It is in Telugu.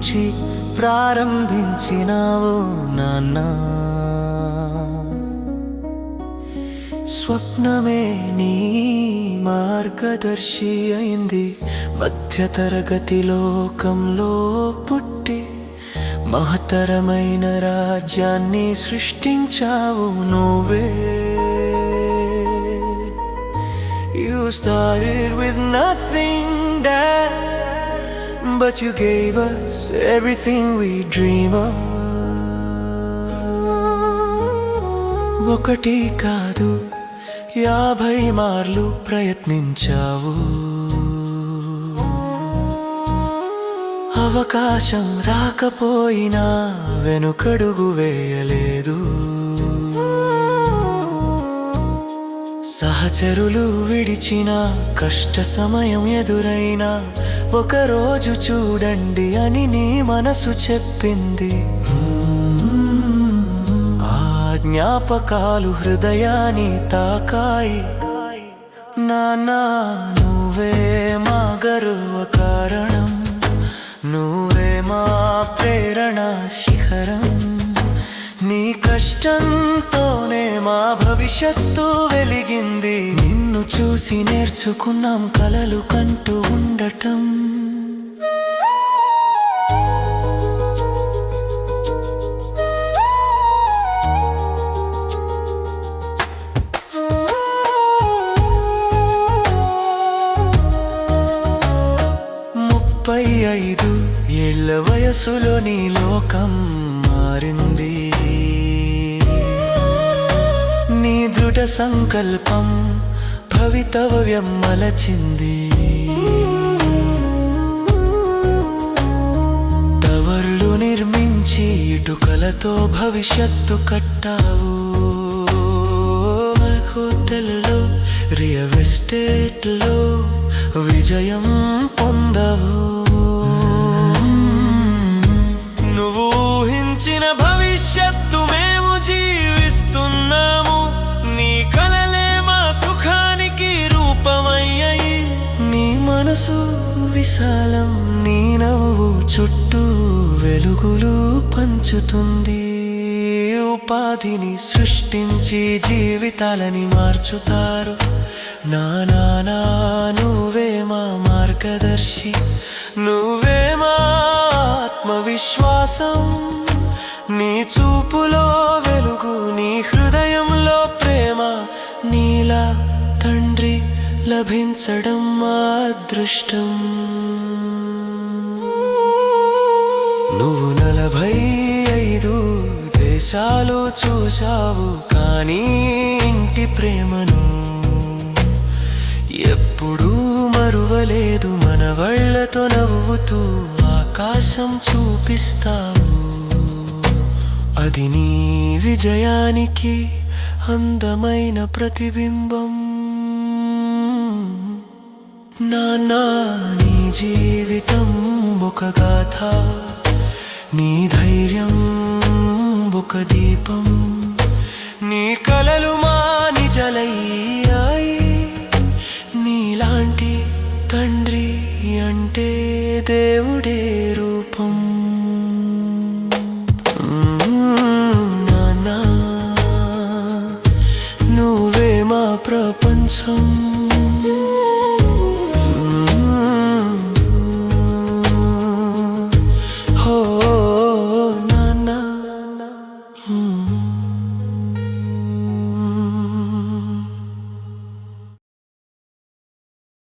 నుంచి ప్రారంభించినావో నాన్న. స్వప్నమే నీ మార్గదర్శి అయింది. మధ్యతరగతి లోకంలో పుట్టి మహత్తరమైన రాజ్యాన్ని సృష్టించావు నువ్వే. You started with nothing, Dad, but you gave us everything we dream of. ఒకటి కాదు 50 మార్లు ప్రయత్నించావు. అవకాశం రాకపోయినా వెనుకడుగు వేయలేదు. సహచరులు విడిచిన కష్ట సమయం ఎదురైనా ఒకరోజు చూడండి అని నీ మనసు చెప్పింది. ఆ జ్ఞాపకాలు హృదయాన్ని తాకాయి. నాన్నా, నువ్వే మా గర్వ కారణం, నువ్వే మా ప్రేరణ శిఖరం. నీ కష్టంతోనే మా భవిష్యత్తు వెలిగింది. నిన్ను చూసి నేర్చుకున్నాం కలలు కంటూ ఉండటం. ముప్పై 5 ఏళ్ల వయసులో నీ లోకం మారింది. నీ దృఢ సంకల్పం భవితవ్యం మలచింది. టవర్లు నిర్మించి ఇటుకలతో భవిష్యత్తు కట్టావు. హోటల్లో, రియల్ ఎస్టేట్లో విజయం పొందవు. నువ్వు ఊహించిన భవిష్యత్తు మేము జీవిస్తున్నాము. నీ కలలే మా సుఖానికి రూపమయ్యాయి. నీ మనసు విశాలం, నీ నవ్వు చుట్టూ వెలుగులు పంచుతుంది. ఉపాధిని సృష్టించి జీవితాలని మార్చుతారు. నానా, నువ్వే మా మార్గదర్శి, నువ్వే మా ఆత్మవిశ్వాసం. నీ చూపులో వెలుగు, నీ హృదయంలో ప్రేమ. నీలా తండ్రి లభించడం మా అదృష్టం. నువ్వు 45 దేశాలు చూశావు, కానీ ఇంటి ప్రేమను ఎప్పుడూ మరువలేదు. మనవళ్లతో నవ్వుతూ ఆకాశం చూపిస్తావు. అది నీ విజయానికి అందమైన ప్రతిబింబం. నాన్నా, నీ జీవితం ఒక గాథ, నీ ధైర్యం ఒక దీపం. నీ కలలు మా నిజలయ్యాయి. నీలాంటి తండ్రి అంటే దేవుడే రూపం. నాన్నా, నువ్వే మా ప్రపంచం.